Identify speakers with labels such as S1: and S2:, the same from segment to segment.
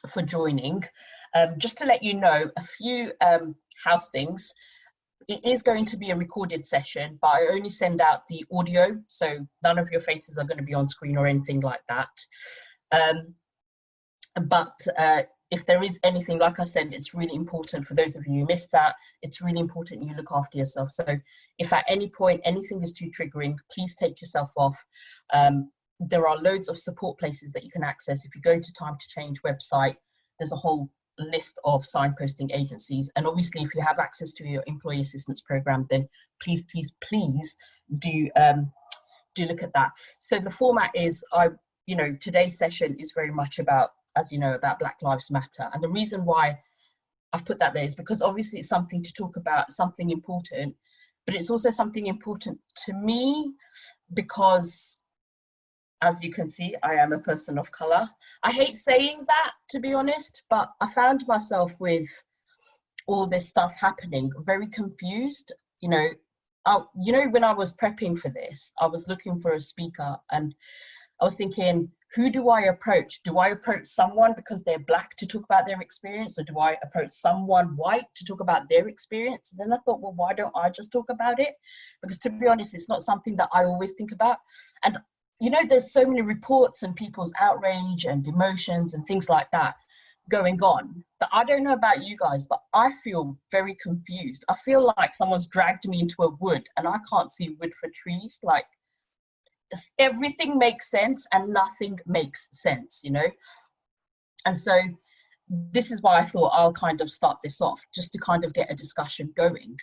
S1: for joining. Just to let you know, a few house things. It is going to be a recorded session, but I only send out the audio, so none of your faces are going to be on screen or anything like that. But if there is anything, like I said, it's really important for those of you who missed that, it's really important you look after yourself. So if at any point anything is too triggering, please take yourself off. There are loads of support places that you can access. If you go to Time to Change website, there's a whole list of signposting agencies. And obviously, if you have access to your employee assistance program, then please do look at that. So the format is, today's session is very much about, as you know, about Black Lives Matter. And the reason why I've put that there is because obviously it's something to talk about, something important, but it's also something important to me because, as you can see, I am a person of color. I hate saying that, to be honest, but I found myself with all this stuff happening, very confused. When I was prepping for this, I was looking for a speaker and I was thinking, who do I approach? Do I approach someone because they're Black to talk about their experience, or do I approach someone white to talk about their experience? And then I thought, well, why don't I just talk about it? Because to be honest, it's not something that I always think about. And there's so many reports and people's outrage and emotions and things like that going on that I don't know about you guys, but I feel very confused. I feel like someone's dragged me into a wood and I can't see wood for trees. Like, everything makes sense and nothing makes sense, And so this is why I thought I'll kind of start this off, just to kind of get a discussion going.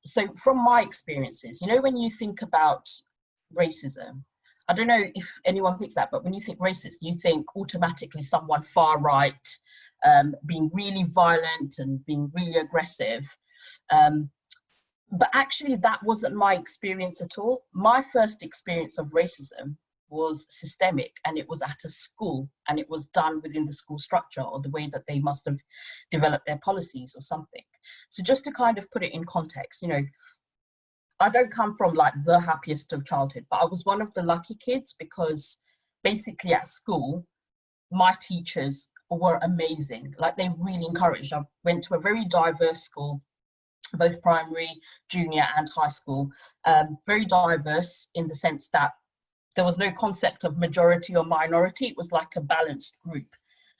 S1: So from my experiences, when you think about racism, I don't know if anyone thinks that, but when you think racist, you think automatically someone far right, being really violent and being really aggressive. But actually, that wasn't my experience at all. My first experience of racism was systemic, and it was at a school, and it was done within the school structure or the way that they must have developed their policies or something. So just to kind of put it in context, I don't come from like the happiest of childhood, but I was one of the lucky kids because basically at school, my teachers were amazing. Like, they really encouraged. I went to a very diverse school, both primary, junior and high school, very diverse in the sense that there was no concept of majority or minority. It was like a balanced group.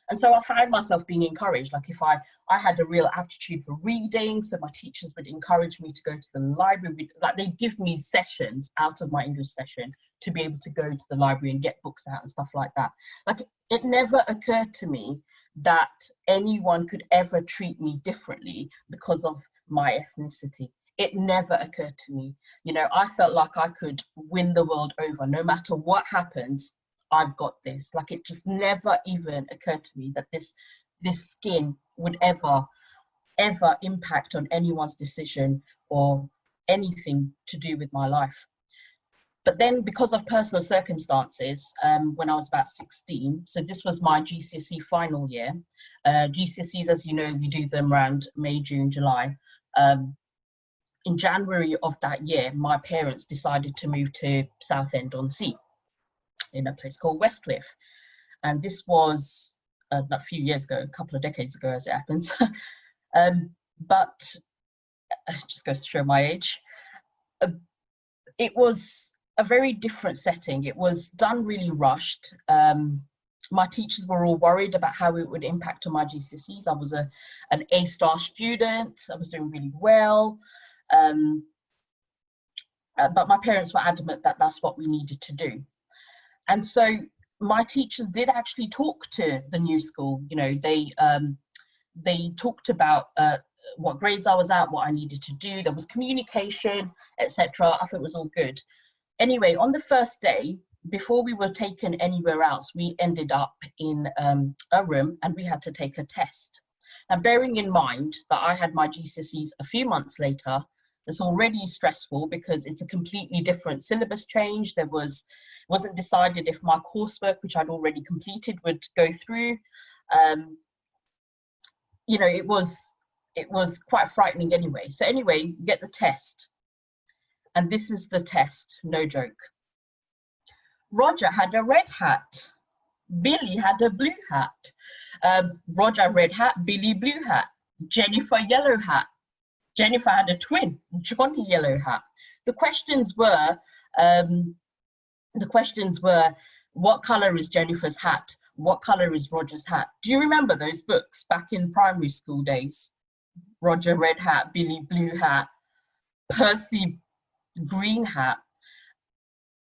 S1: And so I found myself being encouraged. Like, if I had a real aptitude for reading, so my teachers would encourage me to go to the library. Like, they'd give me sessions out of my English session to be able to go to the library and get books out and stuff like that. Like, it never occurred to me that anyone could ever treat me differently because of my ethnicity. It never occurred to me. I felt like I could win the world over. No matter what happens, I've got this. Like, it just never even occurred to me that this skin would ever impact on anyone's decision or anything to do with my life. But then, because of personal circumstances, when I was about 16, so this was my GCSE final year. GCSEs, as you know, we do them around May, June, July. In January of that year, my parents decided to move to Southend-on-Sea in a place called Westcliff. And this was a few years ago, a couple of decades ago, as it happens. But it just goes to show my age. It was a very different setting. It was done really rushed. My teachers were all worried about how it would impact on my GCSEs. I was an A-star student. I was doing really well. But my parents were adamant that that's what we needed to do. And so my teachers did actually talk to the new school. They talked about what grades I was at, what I needed to do. There was communication, etc. I thought it was all good. Anyway, on the first day, before we were taken anywhere else, we ended up in a room and we had to take a test. Now, bearing in mind that I had my GCSEs a few months later, it's already stressful because it's a completely different syllabus change. Wasn't decided if my coursework, which I'd already completed, would go through. It was quite frightening anyway. So anyway, you get the test. And this is the test, no joke. Roger had a red hat. Billy had a blue hat. Roger red hat, Billy blue hat. Jennifer yellow hat. Jennifer had a twin, Johnny yellow hat. The questions were, what color is Jennifer's hat? What color is Roger's hat? Do you remember those books back in primary school days? Roger red hat, Billy blue hat, Percy green hat.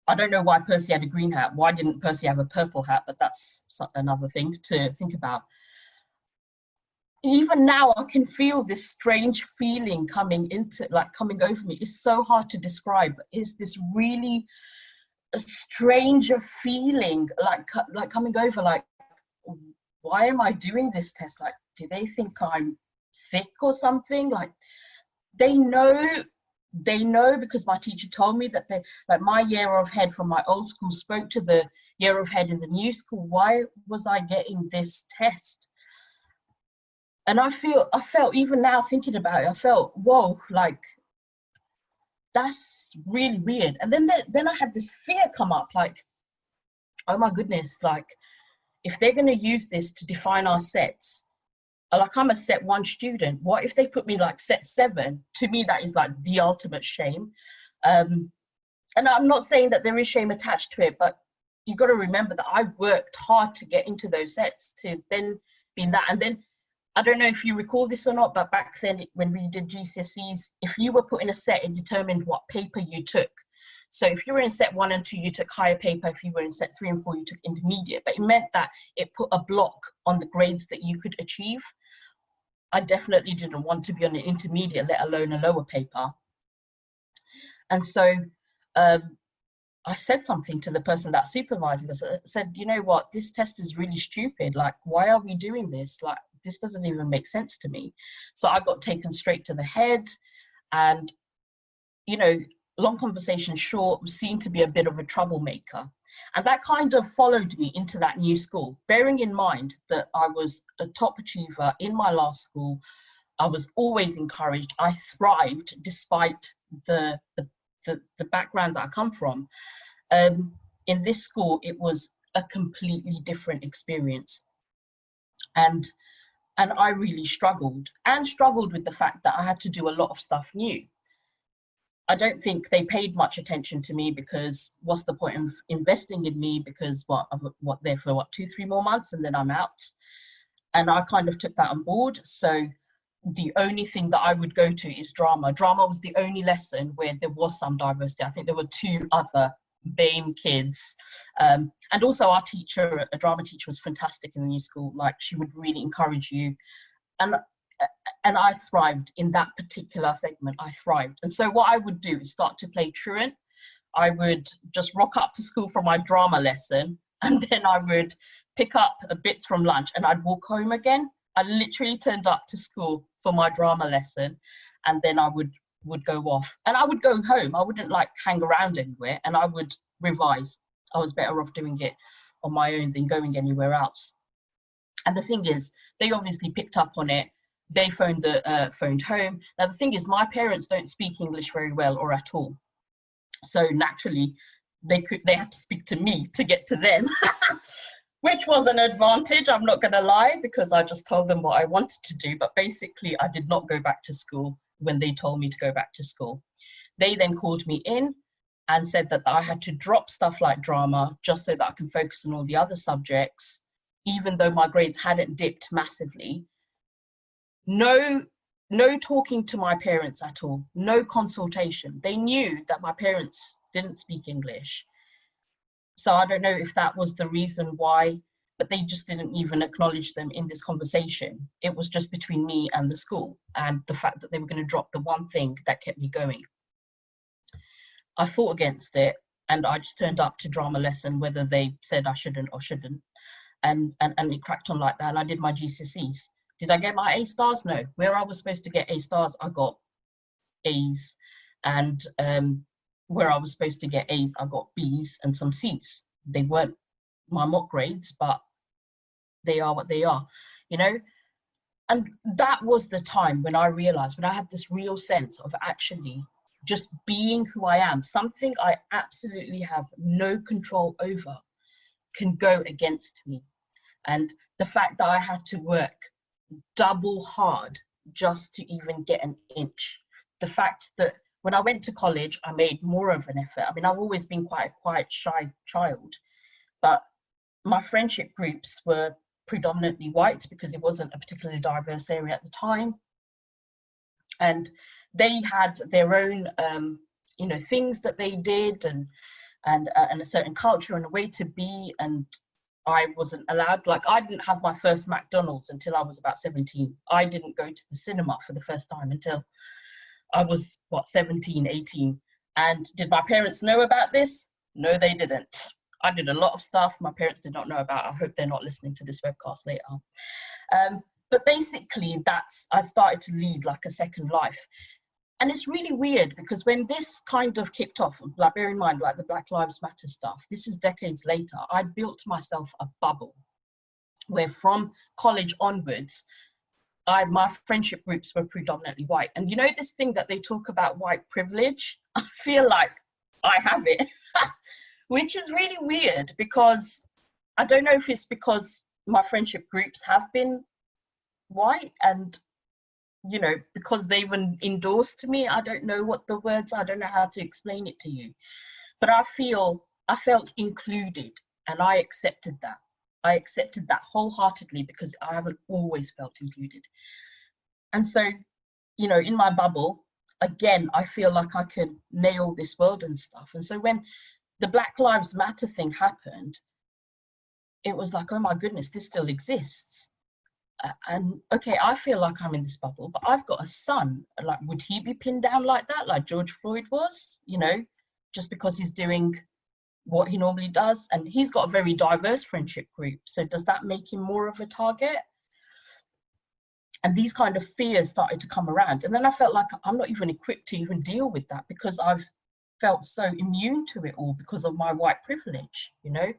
S1: I don't know why Percy had a green hat. Why didn't Percy have a purple hat? But that's another thing to think about. Even now, I can feel this strange feeling coming over me. It's so hard to describe. It's this really a stranger feeling, like coming over, like, why am I doing this test? Like, do they think I'm sick or something? Like, they know because my teacher told me that my year of head from my old school spoke to the year of head in the new school. Why was I getting this test? And I felt, even now thinking about it, I felt, whoa, like, that's really weird. And then I had this fear come up, like, oh my goodness, like, if they're going to use this to define our sets, like, I'm a set 1 student, what if they put me like set 7? To me, that is like the ultimate shame. And I'm not saying that there is shame attached to it, but you've got to remember that I worked hard to get into those sets, to then be in that. And then, I don't know if you recall this or not, but back then when we did GCSEs, if you were put in a set, it determined what paper you took. So if you were in set 1 and 2, you took higher paper. If you were in set 3 and 4, you took intermediate. But it meant that it put a block on the grades that you could achieve. I definitely didn't want to be on an intermediate, let alone a lower paper. And so I said something to the person that supervised us. I said, you know what, this test is really stupid. Like, why are we doing this? Like, this doesn't even make sense to me. So I got taken straight to the head, and, you know, long conversation short, seemed to be a bit of a troublemaker. And that kind of followed me into that new school, bearing in mind that I was a top achiever in my last school. I was always encouraged. I thrived despite the background that I come from. In this school, it was a completely different experience. And I really struggled with the fact that I had to do a lot of stuff new. I don't think they paid much attention to me, because what's the point of investing in me? Because I'm there for 2-3 more months and then I'm out. And I kind of took that on board. So the only thing that I would go to is drama. Drama was the only lesson where there was some diversity. I think there were 2 other BAME kids. And also our teacher, a drama teacher, was fantastic in the new school. Like, she would really encourage you. And I thrived in that particular segment. I thrived. And so what I would do is start to play truant. I would just rock up to school for my drama lesson, and then I would pick up bits from lunch and I'd walk home again. I literally turned up to school for my drama lesson, and then I would go off. And I would go home. I wouldn't like hang around anywhere, and I would revise. I was better off doing it on my own than going anywhere else. And the thing is, they obviously picked up on it. They phoned home. Now, the thing is, my parents don't speak English very well or at all. So naturally, they had to speak to me to get to them, which was an advantage, I'm not going to lie, because I just told them what I wanted to do. But basically, I did not go back to school when they told me to go back to school. They then called me in and said that I had to drop stuff like drama just so that I can focus on all the other subjects, even though my grades hadn't dipped massively. No talking to my parents at all, no consultation. They knew that my parents didn't speak English. So I don't know if that was the reason why, but they just didn't even acknowledge them in this conversation. It was just between me and the school, and the fact that they were going to drop the one thing that kept me going. I fought against it, and I just turned up to drama lesson, whether they said I shouldn't or shouldn't. And it cracked on like that, and I did my GCSEs. Did I get my A stars? No. Where I was supposed to get A stars, I got A's. And where I was supposed to get A's, I got B's and some C's. They weren't my mock grades, but they are what they are, you know? And that was the time when I realized, when I had this real sense of actually just being who I am, something I absolutely have no control over. can go against me. And the fact that I had to work double hard just to even get an inch. The fact that when I went to college, I made more of an effort. I mean, I've always been quite a quiet, shy child, but my friendship groups were predominantly white because it wasn't a particularly diverse area at the time. And they had their own, you know, things that they did, and a certain culture and a way to be. And I wasn't allowed, like, I didn't have my first McDonald's until I was about 17. I didn't go to the cinema for the first time until I was, what, 17, 18. And did my parents know about this? No, they didn't. I did a lot of stuff my parents did not know about. I hope they're not listening to this webcast later. But basically, I started to lead like a second life. And it's really weird because when this kind of kicked off, like, bear in mind, like the Black Lives Matter stuff, this is decades later, I built myself a bubble where from college onwards, my friendship groups were predominantly white. And you know this thing that they talk about, white privilege? I feel like I have it, which is really weird because I don't know if it's because my friendship groups have been white and, you know, because they've endorsed me. I don't know what the words are. I don't know how to explain it to you. But I felt included, and I accepted that. I accepted that wholeheartedly because I haven't always felt included. And so, you know, in my bubble, again, I feel like I can nail this world and stuff. And so when the Black Lives Matter thing happened, it was like, oh my goodness, this still exists. And okay, I feel like I'm in this bubble, but I've got a son. Like, would he be pinned down like that, like George Floyd was, you know, just because he's doing what he normally does? And he's got a very diverse friendship group. So does that make him more of a target? And these kind of fears started to come around. And then I felt like I'm not even equipped to even deal with that because I've felt so immune to it all because of my white privilege, you know?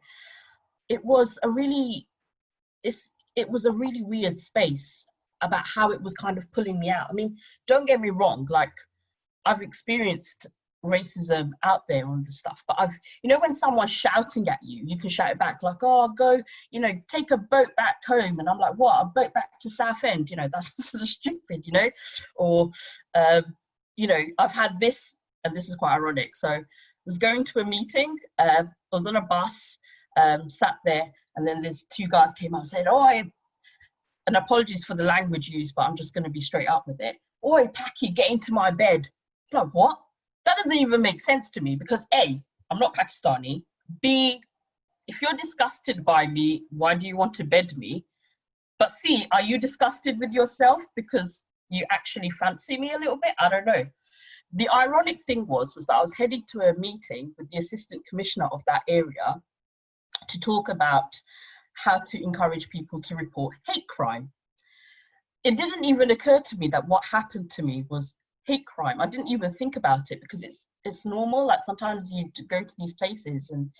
S1: It was a really weird space about how it was kind of pulling me out. I mean, don't get me wrong, like, I've experienced racism out there on the stuff, but you know, when someone's shouting at you, you can shout it back, like, oh, go, you know, take a boat back home. And I'm like, what, a boat back to Southend? You know, that's stupid, you know? Or, you know, I've had this, and this is quite ironic. So I was going to a meeting, I was on a bus, sat there, and then there's two guys came up and said, "Oi," and apologies for the language used, but I'm just going to be straight up with it. "Oi, Paki, get into my bed." I'm like, what? That doesn't even make sense to me because A, I'm not Pakistani. B, if you're disgusted by me, why do you want to bed me? But C, are you disgusted with yourself because you actually fancy me a little bit? I don't know. The ironic thing was that I was heading to a meeting with the assistant commissioner of that area to talk about how to encourage people to report hate crime. It didn't even occur to me that what happened to me was hate crime. I didn't even think about it because it's normal. Like, sometimes you go to these places and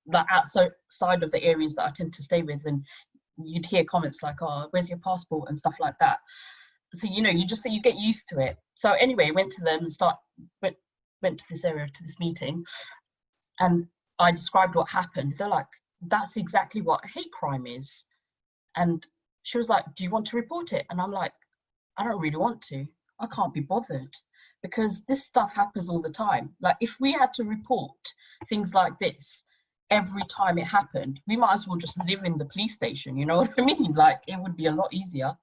S1: like outside of the areas that I tend to stay with, and you'd hear comments like, "Oh, where's your passport?" and stuff like that. So, you know, you get used to it. So anyway, went to them and went to this area, to this meeting, and I described what happened. They're like, "That's exactly what hate crime is." And she was like, "Do you want to report it?" And I'm like, "I don't really want to. I can't be bothered because this stuff happens all the time. Like, if we had to report things like this every time it happened, we might as well just live in the police station, you know what I mean? Like, it would be a lot easier,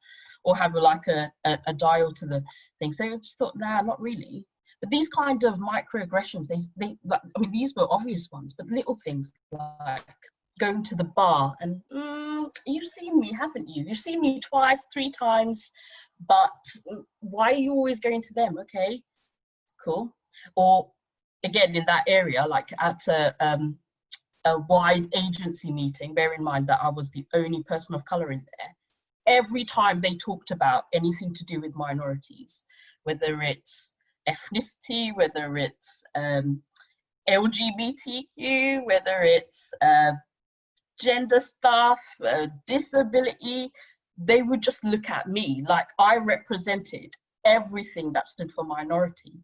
S1: or have like a dial to the thing." So I just thought, nah, not really. But these kind of microaggressions, they like, I mean, these were obvious ones, but little things like going to the bar and you've seen me, haven't you? You've seen me twice, 3 times, but why are you always going to them? Okay, cool. Or again, in that area, like at a wide agency meeting, bear in mind that I was the only person of color in there. Every time they talked about anything to do with minorities, whether it's ethnicity, whether it's LGBTQ, whether it's gender stuff, disability, they would just look at me like I represented everything that stood for minority.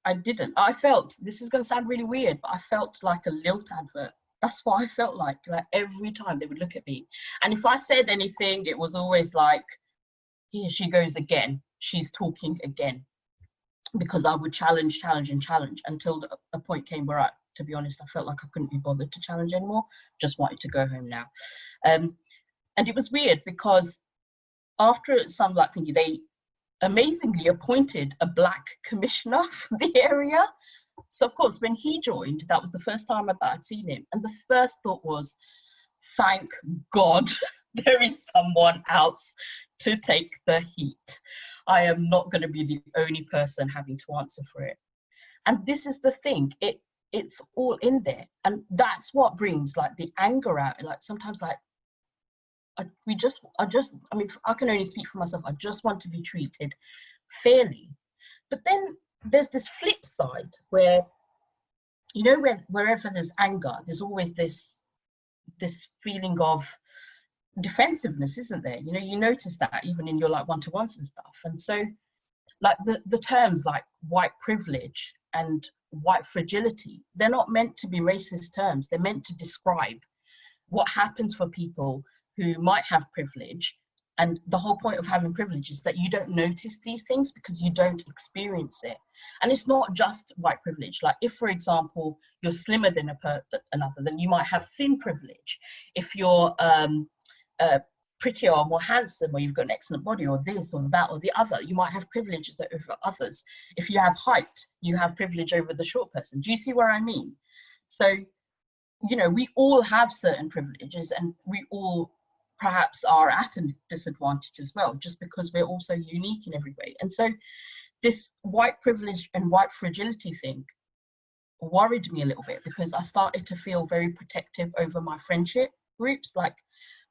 S1: I didn't. I felt, this is going to sound really weird, but I felt like a Lilt advert. That's what I felt like every time they would look at me. And if I said anything, it was always like, here she goes again. She's talking again. Because I would challenge until a point came where to be honest, I felt like I couldn't be bothered to challenge anymore. Just wanted to go home now. And it was weird because after some thingy, they amazingly appointed a Black commissioner for the area. So of course, when he joined, that was the first time that I'd seen him. And the first thought was, thank God there is someone else to take the heat. I am not going to be the only person having to answer for it. And this is the thing, it's all in there. And that's what brings the anger out. And sometimes I mean, I can only speak for myself. I just want to be treated fairly. But then there's this flip side where, wherever there's anger, there's always this feeling of defensiveness, isn't there? You notice that even in your one-to-ones and stuff. And so the terms like white privilege and white fragility, they're not meant to be racist terms. They're meant to describe what happens for people who might have privilege. And the whole point of having privilege is that you don't notice these things because you don't experience it. And it's not just white privilege. If, for example, you're slimmer than another, then you might have thin privilege. If you're prettier or more handsome, or you've got an excellent body, or this or that or the other, you might have privileges over others. If you have height, you have privilege over the short person. Do you see where I mean? So, we all have certain privileges, and we all perhaps are at a disadvantage as well, just because we're also unique in every way. And so this white privilege and white fragility thing worried me a little bit, because I started to feel very protective over my friendship groups.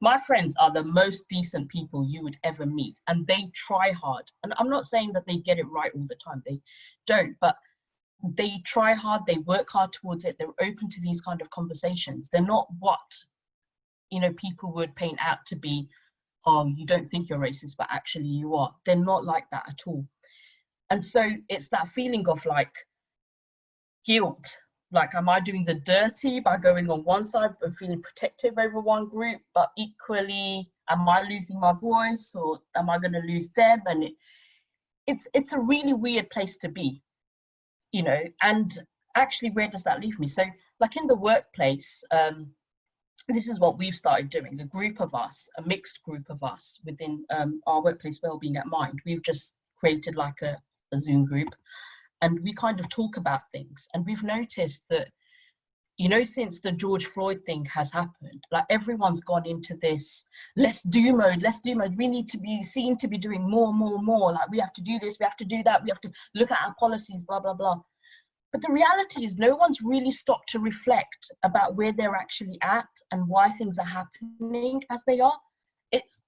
S1: My friends are the most decent people you would ever meet, and they try hard. And I'm not saying that they get it right all the time, they don't, but they try hard, they work hard towards it, they're open to these kind of conversations. They're not what people would paint out to be, oh, you don't think you're racist, but actually you are. They're not like that at all. And so it's that feeling of guilt. Am I doing the dirty by going on one side and feeling protective over one group, but equally, am I losing my voice, or am I going to lose them? And it's a really weird place to be, and actually, where does that leave me? So in the workplace, this is what we've started doing, a group of us, a mixed group of us within our workplace wellbeing at Mind. We've just created a Zoom group, and we kind of talk about things. And we've noticed that, since the George Floyd thing has happened, everyone's gone into this, let's do mode. We need to be seen to be doing more. We have to do this, we have to do that, we have to look at our policies, blah, blah, blah. But the reality is no one's really stopped to reflect about where they're actually at and why things are happening as they are.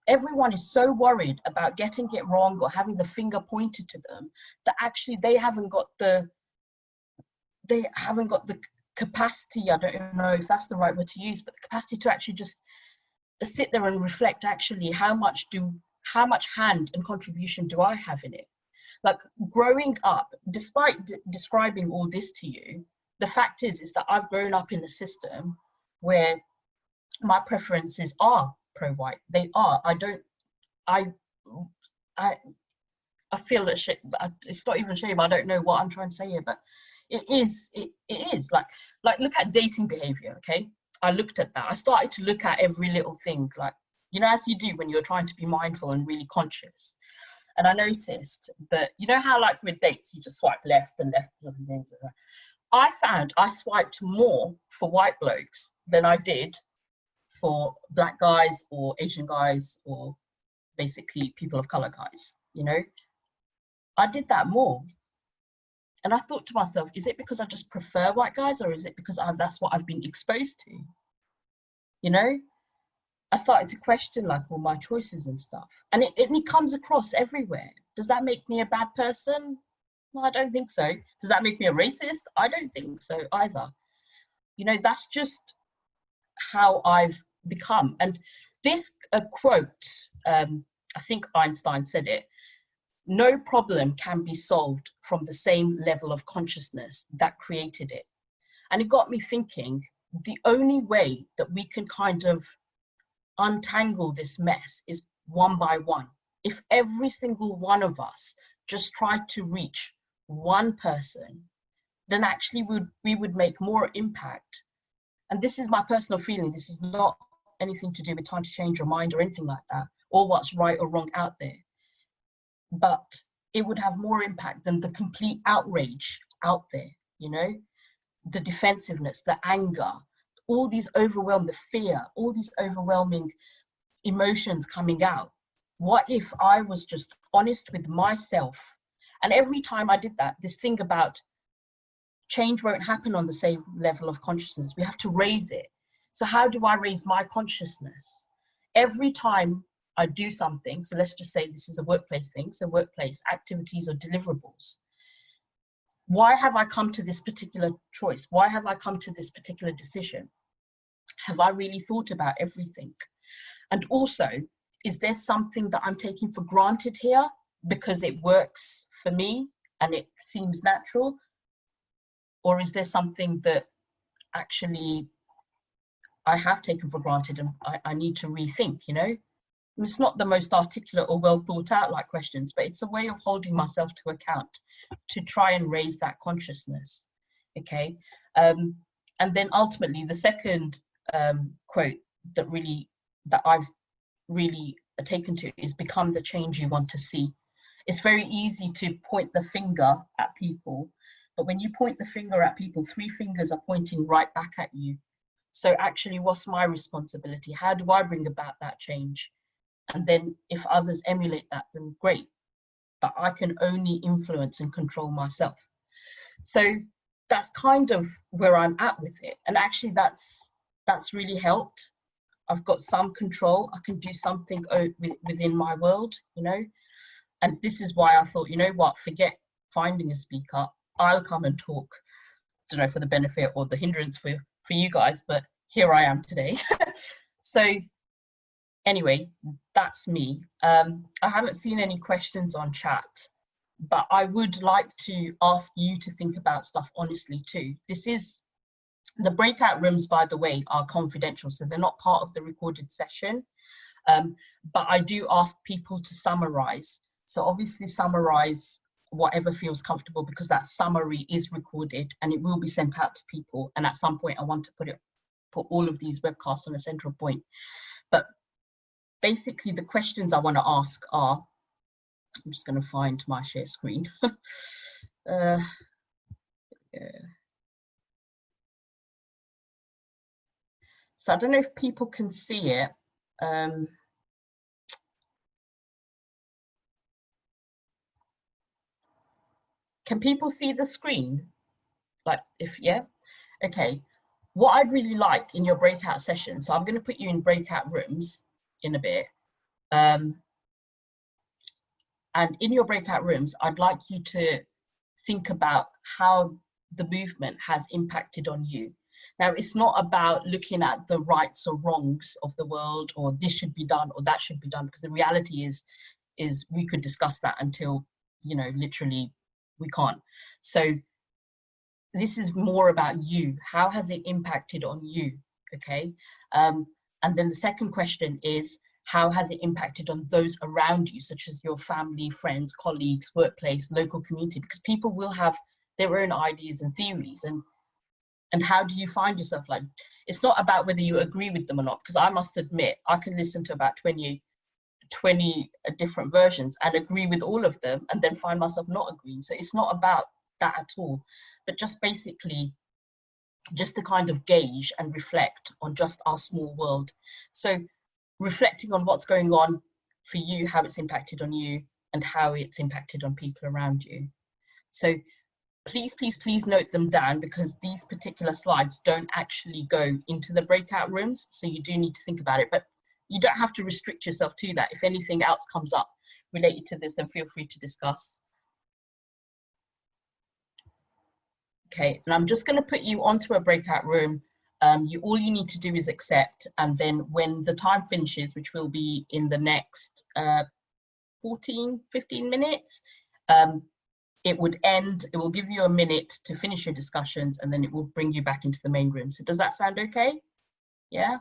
S1: Everyone is so worried about getting it wrong or having the finger pointed to them that actually they haven't got the capacity, I don't know if that's the right word to use, but the capacity to actually just sit there and reflect, actually, how much hand and contribution do I have in it? Growing up, despite describing all this to you, the fact is that I've grown up in a system where my preferences are pro-white. They are. I feel that shit. It's not even shame. I don't know what I'm trying to say here, but it is. It is look at dating behavior. Okay, I looked at that. I started to look at every little thing, as you do when you're trying to be mindful and really conscious. And I noticed that, how with dates, you just swipe left and left. I found I swiped more for white blokes than I did for Black guys or Asian guys or basically people of color guys, I did that more. And I thought to myself, is it because I just prefer white guys, or is it because that's what I've been exposed to? I started to question all my choices and stuff. And it comes across everywhere. Does that make me a bad person? No, I don't think so. Does that make me a racist? I don't think so either. That's just how I've become. And this quote, I think Einstein said it, no problem can be solved from the same level of consciousness that created it. And it got me thinking, the only way that we can kind of untangle this mess is one by one. If every single one of us just tried to reach one person, then actually we would make more impact. And this is my personal feeling. This is not anything to do with trying to change your mind or anything like that, or what's right or wrong out there. But it would have more impact than the complete outrage out there, you know, the defensiveness, the anger, all these the fear, all these overwhelming emotions coming out. What if I was just honest with myself? And every time I did that, this thing about change won't happen on the same level of consciousness. We have to raise it. So how do I raise my consciousness? Every time I do something, so let's just say this is a workplace thing, so workplace activities or deliverables. Why have I come to this particular choice? Why have I come to this particular decision? Have I really thought about everything? And also, is there something that I'm taking for granted here because it works for me and it seems natural? Or is there something that actually I have taken for granted and I need to rethink, you know? And it's not the most articulate or well thought out like questions, but it's a way of holding myself to account to try and raise that consciousness, okay? And then ultimately, the second quote that I've really taken to is become the change you want to see. It's very easy to point the finger at people, but when you point the finger at people, 3 fingers are pointing right back at you. So actually, what's my responsibility? How do I bring about that change? And then if others emulate that, then great. But I can only influence and control myself. So that's kind of where I'm at with it. And actually that's really helped. I've got some control. I can do something within my world, you know? And this is why I thought, you know what, forget finding a speaker. I'll come and talk, I don't know, for the benefit or the hindrance for you guys, but here I am today. So anyway, that's me. I haven't seen any questions on chat, but I would like to ask you to think about stuff honestly too. The breakout rooms, by the way, are confidential, so they're not part of the recorded session. But I do ask people to summarize. So obviously summarize whatever feels comfortable, because that summary is recorded and it will be sent out to people. And at some point I want to put all of these webcasts on a central point. But basically the questions I want to ask are, I'm just going to find my share screen. Yeah. So I don't know if people can see it. Can people see the screen? Like, yeah? Okay. What I'd really like in your breakout session, so I'm going to put you in breakout rooms in a bit. And in your breakout rooms, I'd like you to think about how the movement has impacted on you. Now, it's not about looking at the rights or wrongs of the world, or this should be done or that should be done, because the reality is we could discuss that until, you know, literally we can't. So this is more about you. How has it impacted on you? Okay. And then the second question is, how has it impacted on those around you, such as your family, friends, colleagues, workplace, local community? Because people will have their own ideas and theories. And how do you find yourself? Like, it's not about whether you agree with them or not, because I must admit, I can listen to about 20 different versions and agree with all of them and then find myself not agreeing. So it's not about that at all, but just basically just to kind of gauge and reflect on just our small world. So reflecting on what's going on for you, how it's impacted on you, and how it's impacted on people around you. So please, please, please note them down, because these particular slides don't actually go into the breakout rooms. So you do need to think about it, but you don't have to restrict yourself to that. If anything else comes up related to this, then feel free to discuss. Okay, and I'm just going to put you onto a breakout room. All you need to do is accept, and then when the time finishes, which will be in the next 15 minutes, it would end, it will give you a minute to finish your discussions, and then it will bring you back into the main room. So does that sound okay? Yeah?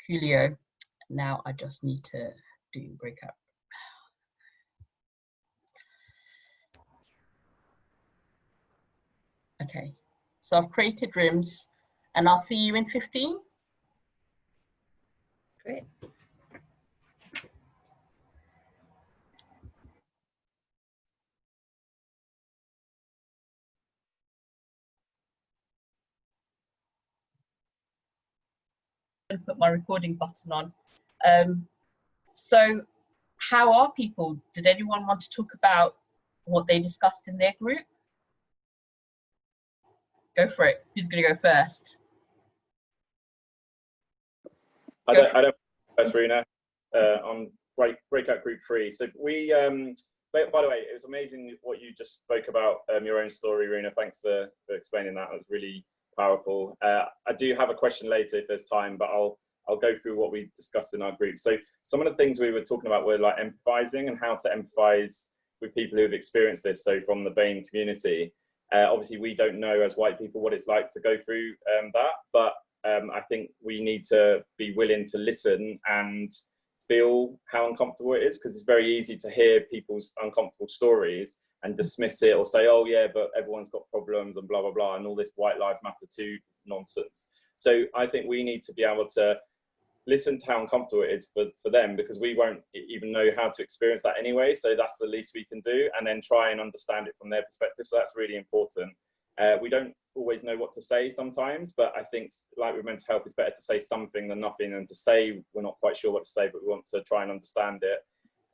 S1: Coolio. Now I just need to do breakout. Okay, so I've created rooms, and I'll see you in 15.
S2: Great.
S1: And put my recording button on. So how are people? Did anyone want to talk about what they discussed in their group? Go for it. Who's going to go first?
S3: I don't first, Runa, on breakout group 3. So we, by the way, it was amazing what you just spoke about, your own story, Runa. Thanks for explaining that. It was really powerful. I do have a question later if there's time, but I'll go through what we discussed in our group. So some of the things we were talking about were like empathizing and how to empathize with people who've experienced this. So from the BAME community, obviously we don't know as white people what it's like to go through that, but I think we need to be willing to listen and feel how uncomfortable it is, because it's very easy to hear people's uncomfortable stories and dismiss it or say, oh yeah, but everyone's got problems and blah, blah, blah, and all this white lives matter too nonsense. So I think we need to be able to listen to how uncomfortable it is for them, because we won't even know how to experience that anyway. So that's the least we can do, and then try and understand it from their perspective. So that's really important. We don't always know what to say sometimes, but I think like with mental health, it's better to say something than nothing, and to say we're not quite sure what to say, but we want to try and understand it.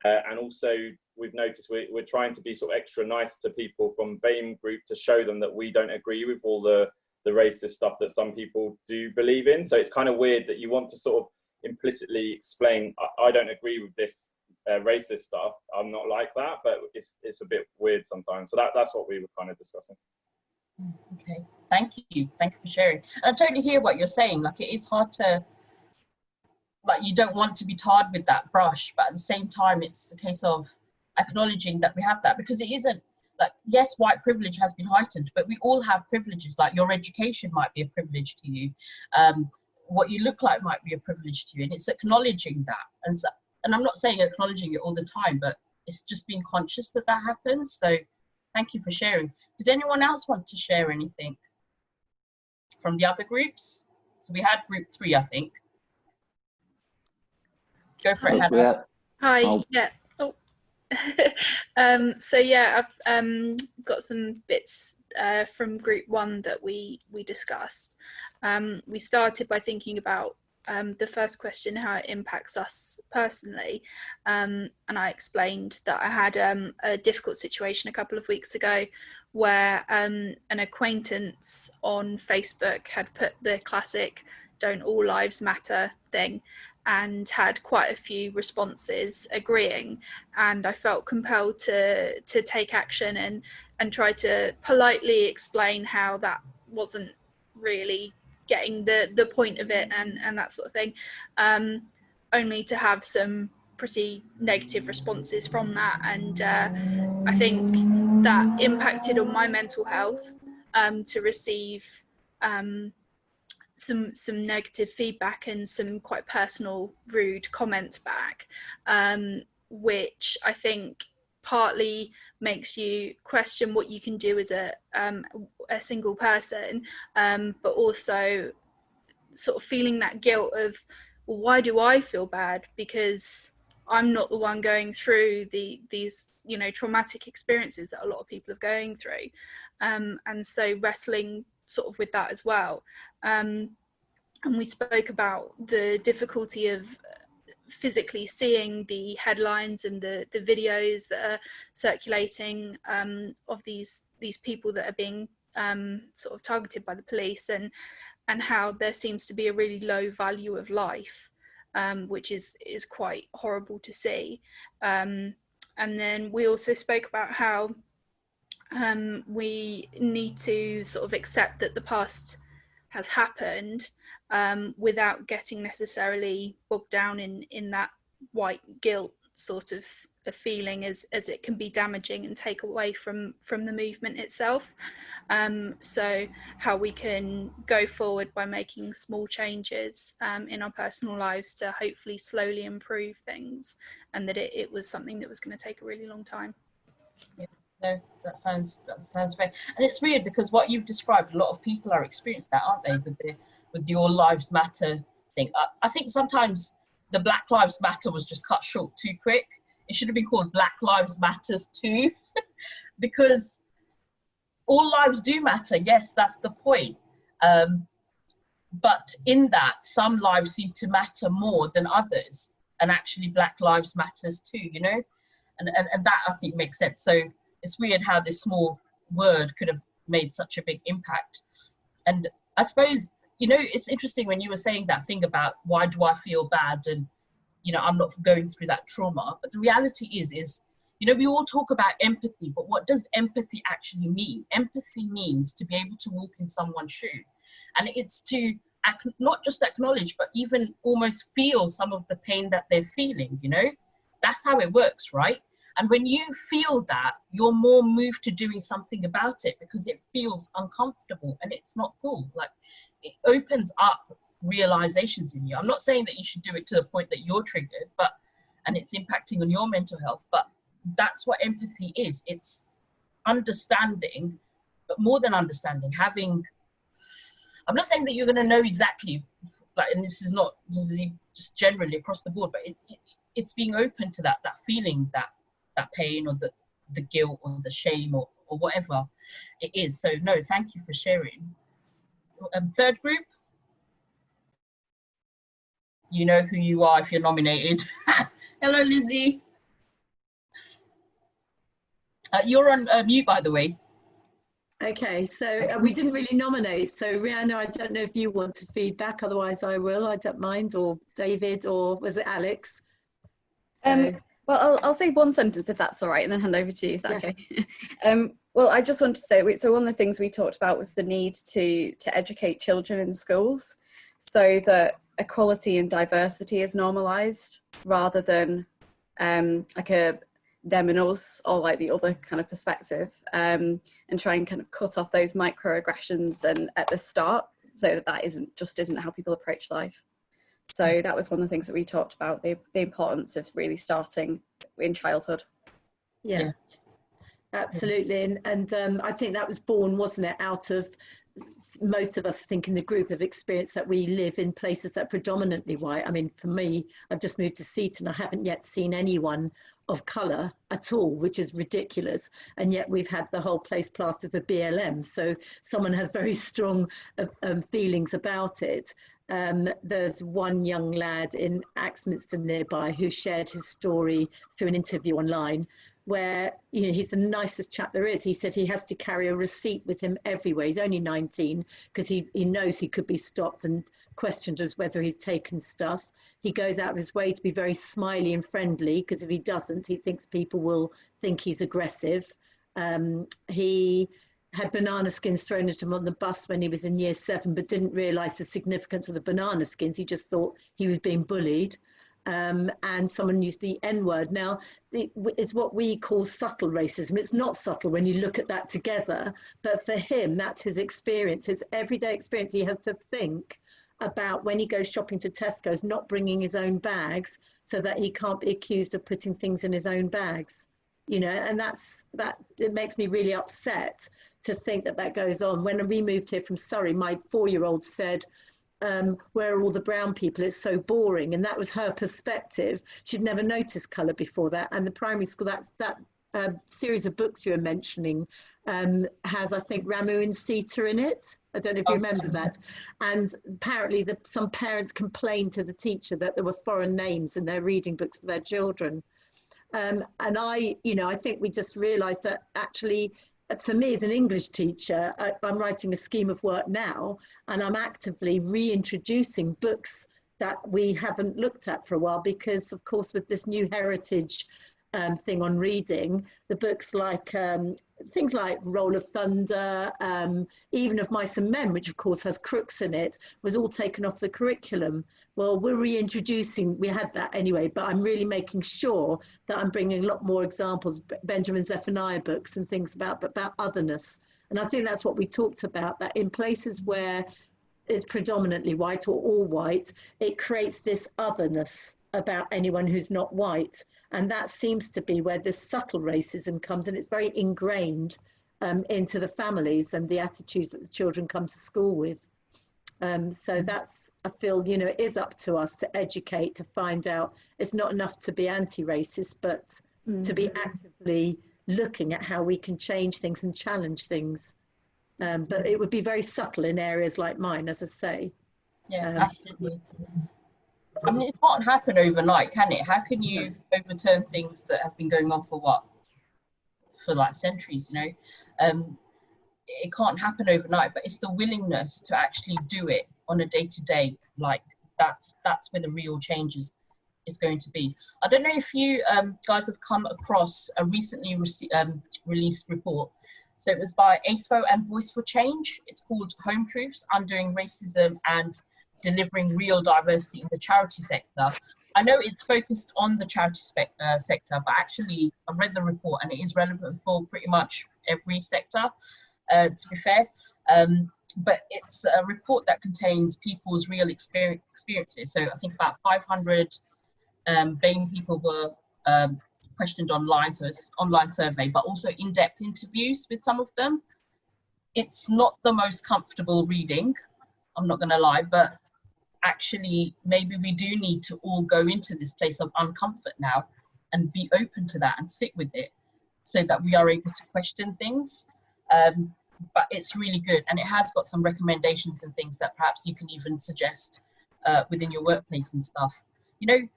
S3: And also we've noticed we're trying to be sort of extra nice to people from BAME group to show them that we don't agree with all the racist stuff that some people do believe in. So it's kind of weird that you want to sort of implicitly explain, I don't agree with this racist stuff, I'm not like that, but it's a bit weird sometimes. So that's what we were kind of discussing.
S1: Okay, thank you for sharing. And I totally hear what you're saying. Like, it is hard to, like, you don't want to be tarred with that brush, but at the same time it's a case of acknowledging that we have that, because it isn't like, yes, white privilege has been heightened, but we all have privileges. Like, your education might be a privilege to you, what you look like might be a privilege to you, and it's acknowledging that. And I'm not saying acknowledging it all the time, but it's just being conscious that that happens. So thank you for sharing. Did anyone else want to share anything from the other groups? So we had group 3, I think. Go for it, Hannah.
S2: Hi. Yeah. Oh. So yeah, I've got some bits from group 1 that we discussed. We started by thinking about the first question, how it impacts us personally, and I explained that I had a difficult situation a couple of weeks ago where an acquaintance on Facebook had put the classic "Don't all lives matter" thing, and had quite a few responses agreeing, and I felt compelled to take action and try to politely explain how that wasn't really getting the point of it and that sort of thing, only to have some pretty negative responses from that. And I think that impacted on my mental health, to receive some negative feedback and some quite personal, rude comments back, which I think partly makes you question what you can do as a single person, but also sort of feeling that guilt of, well, why do I feel bad? Because I'm not the one going through these traumatic experiences that a lot of people are going through, and so wrestling sort of with that as well. And we spoke about the difficulty of physically seeing the headlines and the videos that are circulating of these people that are being sort of targeted by the police, and how there seems to be a really low value of life, which is quite horrible to see. And then we also spoke about how we need to sort of accept that the past has happened, without getting necessarily bogged down in that white guilt sort of a feeling as it can be damaging and take away from the movement itself. So how we can go forward by making small changes in our personal lives to hopefully slowly improve things, and that it was something that was going to take a really long time.
S1: Yeah, no, that sounds very, and it's weird because what you've described, a lot of people are experiencing that, aren't they, with the All Lives Matter thing. I think sometimes the Black Lives Matter was just cut short too quick. It should have been called Black Lives Matters too, because all lives do matter. Yes, that's the point. But in that, some lives seem to matter more than others, and actually Black Lives Matters too, you know? And that I think makes sense. So it's weird how this small word could have made such a big impact. And I suppose, you know, it's interesting when you were saying that thing about why do I feel bad and, you know, I'm not going through that trauma. But the reality is, you know, we all talk about empathy, but what does empathy actually mean? Empathy means to be able to walk in someone's shoe. And it's to not just acknowledge, but even almost feel some of the pain that they're feeling, you know? That's how it works, right? And when you feel that, you're more moved to doing something about it because it feels uncomfortable and it's not cool. Like, it opens up realizations in you. I'm not saying that you should do it to the point that you're triggered, and it's impacting on your mental health, but that's what empathy is. It's understanding, but more than understanding, I'm not saying that you're going to know exactly, like, and this is just generally across the board, but it's being open to that feeling, that pain, or the guilt, or the shame, or whatever it is. So no, thank you for sharing. Third group, you know who you are if you're nominated. Hello, Lizzie. You're on mute, by the way.
S4: Okay, so we didn't really nominate. So Rihanna, I don't know if you want to feedback, otherwise I will. I don't mind. Or David, or was it Alex? So,
S5: well, I'll say one sentence if that's all right, and then hand over to you. Is that
S4: yeah.
S5: Okay? Well, I just want to say, so one of the things we talked about was the need to educate children in schools so that equality and diversity is normalised rather than like a them and us, or like the other kind of perspective, and try and kind of cut off those microaggressions and at the start, so that isn't how people approach life. So that was one of the things that we talked about, the importance of really starting in childhood.
S4: Yeah. Absolutely, and I think that was born, wasn't it, out of most of us, I think, in the group have experienced that we live in places that are predominantly white. I mean, for me, I've just moved to Seaton. I haven't yet seen anyone of colour at all, which is ridiculous. And yet we've had the whole place plastered with BLM. So someone has very strong feelings about it. There's one young lad in Axminster nearby who shared his story through an interview online, where, you know, he's the nicest chap there is. He said he has to carry a receipt with him everywhere. He's only 19 because he knows he could be stopped and questioned as whether he's taken stuff. He goes out of his way to be very smiley and friendly, because if he doesn't, he thinks people will think he's aggressive. He had banana skins thrown at him on the bus when he was in year 7, but didn't realise the significance of the banana skins. He just thought he was being bullied. And someone used the N-word. Now, it's what we call subtle racism. It's not subtle when you look at that together, but for him, that's his experience, his everyday experience. He has to think about when he goes shopping to Tesco's, not bringing his own bags so that he can't be accused of putting things in his own bags, you know, and it makes me really upset to think that goes on. When we moved here from Surrey, my 4-year-old said, where are all the brown people? It's so boring. And that was her perspective. She'd never noticed colour before that. And the primary school, that series of books you were mentioning has, I think, Ramu and Sita in it. I don't know if you remember that. And apparently some parents complained to the teacher that there were foreign names in their reading books for their children. And I think we just realised that actually, for me as an English teacher, I'm writing a scheme of work now, and I'm actively reintroducing books that we haven't looked at for a while, because of course with this new heritage thing on reading, the books like things like Roll of Thunder, even Of Mice and Men, which of course has crooks in it, was all taken off the curriculum. Well, we're reintroducing, we had that anyway, but I'm really making sure that I'm bringing a lot more examples, Benjamin Zephaniah books and things about otherness. And I think that's what we talked about, that in places where it's predominantly white or all white, it creates this otherness about anyone who's not white. And that seems to be where this subtle racism comes, and it's very ingrained into the families and the attitudes that the children come to school with. So that's, I feel, you know, it is up to us to educate, to find out. It's not enough to be anti-racist, but to be actively looking at how we can change things and challenge things. But it would be very subtle in areas like mine, as I say.
S1: Yeah, absolutely. I mean, it can't happen overnight, can it? How can you overturn things that have been going on for what? For like centuries, you know? It can't happen overnight, but it's the willingness to actually do it on a day-to-day, like that's where the real change is going to be. I don't know if you guys have come across a recently released report. So it was by ASFO and Voice for Change. It's called Home Truths, Undoing Racism and Delivering Real Diversity in the Charity Sector. I know it's focused on the charity sector, but actually I've read the report and it is relevant for pretty much every sector, to be fair. But it's a report that contains people's real experiences. So I think about 500 BAME people were questioned online, so it's an online survey, but also in-depth interviews with some of them. It's not the most comfortable reading, I'm not going to lie, but actually maybe we do need to all go into this place of uncomfort now and be open to that and sit with it so that we are able to question things. But it's really good, and it has got some recommendations and things that perhaps you can even suggest within your workplace and stuff. You know,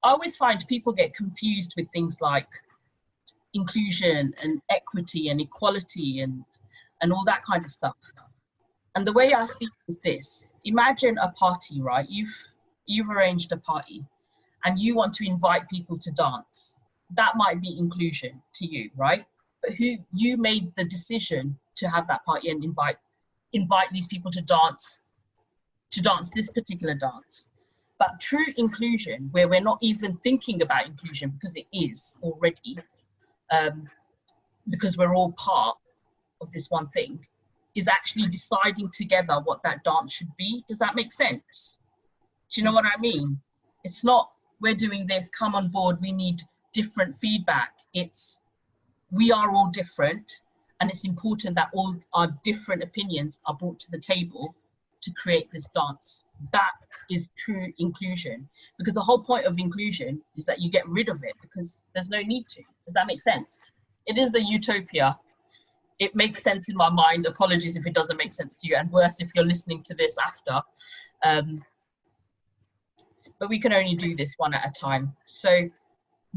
S1: I always find people get confused with things like inclusion and equity and equality and all that kind of stuff. And the way I see it is this: imagine a party, right? You've arranged a party and you want to invite people to dance. That might be inclusion to you, right? But you made the decision to have that party and invite these people to dance this particular dance. But true inclusion, where we're not even thinking about inclusion because it is already, because we're all part of this one thing, is actually deciding together what that dance should be. Does that make sense? Do you know what I mean? It's not, we're doing this, come on board, we need different feedback. It's, we are all different, and it's important that all our different opinions are brought to the table to create this dance. That is true inclusion, because the whole point of inclusion is that you get rid of it because there's no need to. Does that make sense? It is the utopia. It makes sense in my mind. Apologies if it doesn't make sense to you, and worse if you're listening to this after. But we can only do this one at a time. So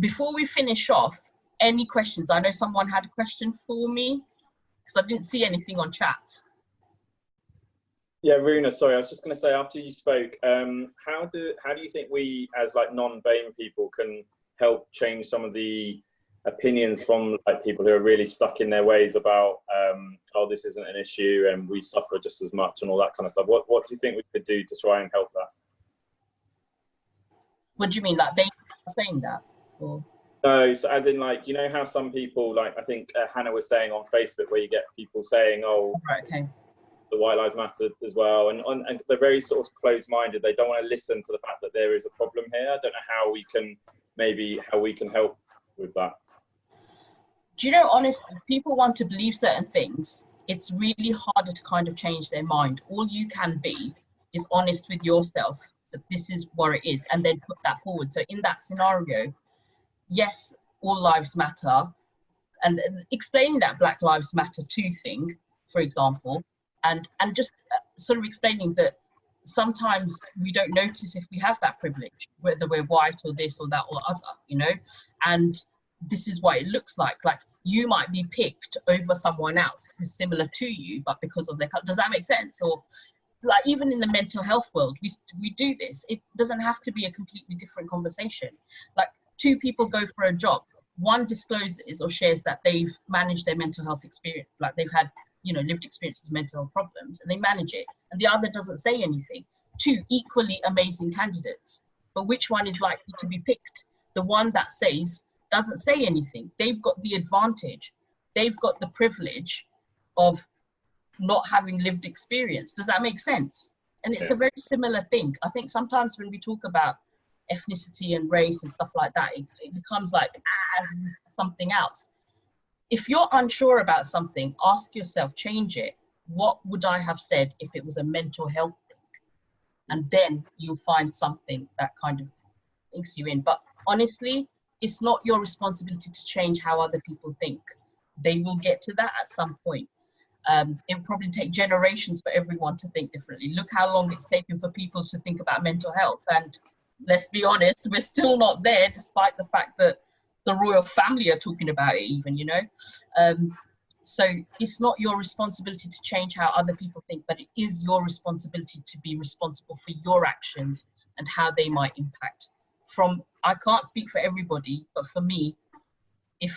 S1: before we finish off, any questions? I know someone had a question for me because I didn't see anything on chat.
S3: Yeah, Runa, sorry, I was just going to say, after you spoke, how do you think we as like non-BAME people can help change some of the opinions from like people who are really stuck in their ways about, oh, this isn't an issue and we suffer just as much and all that kind of stuff? What do you think we could do to try and help that?
S1: What do you mean, like BAME saying that? Or?
S3: No, so as in, like, you know how some people, like I think Hannah was saying on Facebook, where you get people saying, oh,
S1: right, okay,
S3: the White Lives Matter as well, and they're very sort of closed-minded. They don't want to listen to the fact that there is a problem here. I don't know how we can help with that.
S1: Do you know, honestly, if people want to believe certain things, it's really harder to kind of change their mind. All you can be is honest with yourself that this is what it is, and then put that forward. So in that scenario, yes, all lives matter, and explaining that Black Lives Matter too thing, for example, and just sort of explaining that sometimes we don't notice if we have that privilege, whether we're white or this or that or other, you know, and this is what it looks like. Like, you might be picked over someone else who's similar to you, but because of their color. Does that make sense? Or like even in the mental health world, we do this. It doesn't have to be a completely different conversation. Like, two people go for a job. one discloses or shares that they've managed their mental health experience, like they've had, lived experiences of mental health problems, and they manage it, and the other doesn't say anything. Two equally amazing candidates, but which one is likely to be picked? The one that doesn't say anything. They've got the advantage. They've got the privilege of not having lived experience. Does that make sense? And it's a very similar thing. I think sometimes when we talk about ethnicity and race and stuff like that, it becomes like something else. If you're unsure about something, ask yourself, change it. What would I have said if it was a mental health thing? And then you'll find something that kind of thinks you in. But honestly, it's not your responsibility to change how other people think. They will get to that at some point. It will probably take generations for everyone to think differently. Look how long it's taken for people to think about mental health. And let's be honest, we're still not there, despite the fact that the royal family are talking about it even, So it's not your responsibility to change how other people think, but it is your responsibility to be responsible for your actions and how they might impact. I can't speak for everybody, but for me, if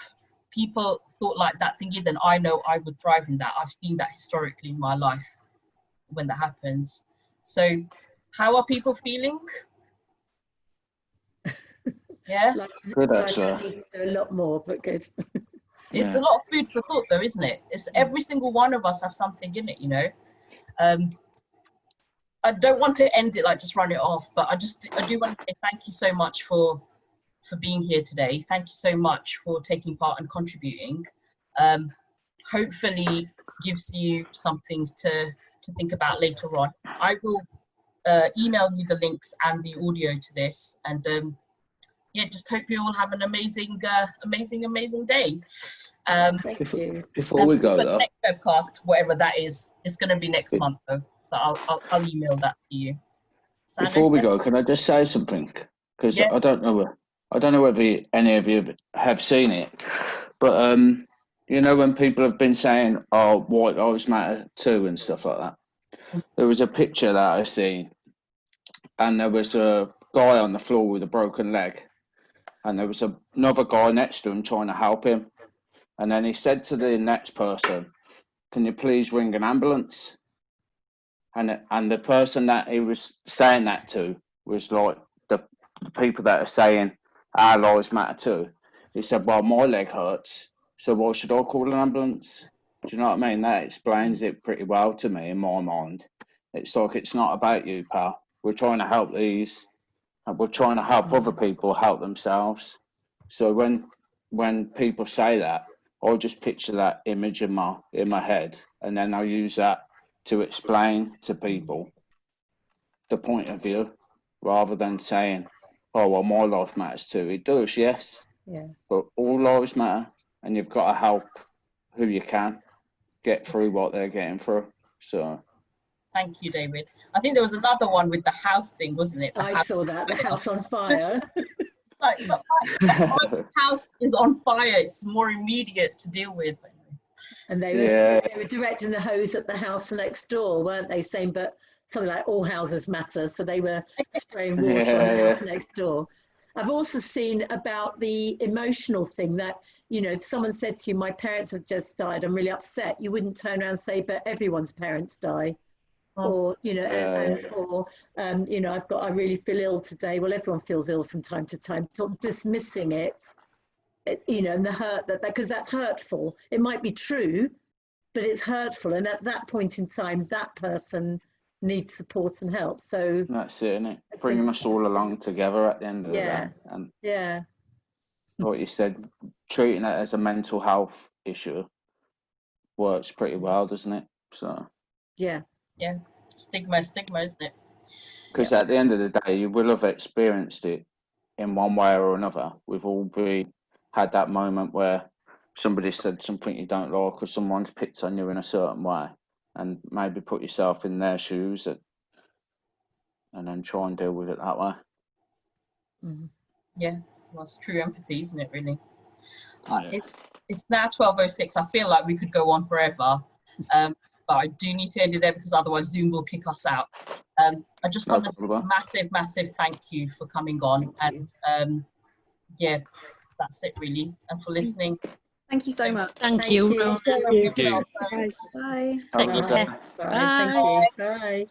S1: people thought like that thinking, then I know I would thrive in that. I've seen that historically in my life when that happens. So how are people feeling? Yeah?
S6: Good,
S4: I
S6: actually.
S4: need to do a lot more, but good.
S1: It's a lot of food for thought though, isn't it? It's every single one of us have something in it, I don't want to end it like just run it off, but I do want to say thank you so much for being here today. Thank you so much for taking part and contributing. Hopefully gives you something to think about later on. I will email you the links and the audio to this, and just hope you all have an amazing day.
S4: Thank you.
S6: Before we go,
S1: the next webcast, whatever that is, it's going to be next month though, so I'll email that to you.
S6: Before we go, can I just say something? Because I don't know whether any of you have seen it, but when people have been saying, "Oh, white lives matter too" and stuff like that, there was a picture that I seen, and there was a guy on the floor with a broken leg, and there was another guy next to him trying to help him, and then he said to the next person, "Can you please ring an ambulance?" And the person that he was saying that to was like the people that are saying our lives matter too. He said, "Well, my leg hurts, so why should I call an ambulance?" Do you know what I mean? That explains it pretty well to me in my mind. It's like, it's not about you, pal. We're trying to help we're trying to help other people help themselves. So when people say that, I'll just picture that image in my head, and then I'll use that to explain to people the point of view, rather than saying, "Oh, well, my life matters too." It does, yes.
S4: Yeah.
S6: But all lives matter, and you've got to help who you can get through what they're getting through. So.
S1: Thank you, David. I think there was another one with the house thing, wasn't it?
S4: I saw that, the house on fire.
S1: But my house is on fire. It's more immediate to deal with.
S4: And they were directing the hose at the house next door, weren't they? Saying, but something like all houses matter. So they were spraying water on the house next door. I've also seen about the emotional thing that, if someone said to you, "My parents have just died, I'm really upset," you wouldn't turn around and say, "But everyone's parents die." Or, I really feel ill today. Well, everyone feels ill from time to time. Sort of dismissing it, and the hurt because that's hurtful. It might be true, but it's hurtful. And at that point in time, that person needs support and help. So
S6: that's it, isn't it? Bringing us all along together at the end of the day. And like you said, treating it as a mental health issue works pretty well, doesn't it? So.
S1: Yeah, stigma, isn't it?
S6: Because at the end of the day, you will have experienced it in one way or another. We've all had that moment where somebody said something you don't like, or someone's picked on you in a certain way, and maybe put yourself in their shoes and then try and deal with it that way.
S1: Mm-hmm. Yeah, well, it's true empathy, isn't it, really? It's now 12:06. I feel like we could go on forever. But I do need to end it there because otherwise Zoom will kick us out. I just want to say a massive thank you for coming on. And that's it really, and for listening.
S5: Thank you so much.
S7: Thank you.
S1: Take care of yourself. Thanks.
S5: Bye.
S6: Have a good day.
S4: Bye. Thank you. Bye.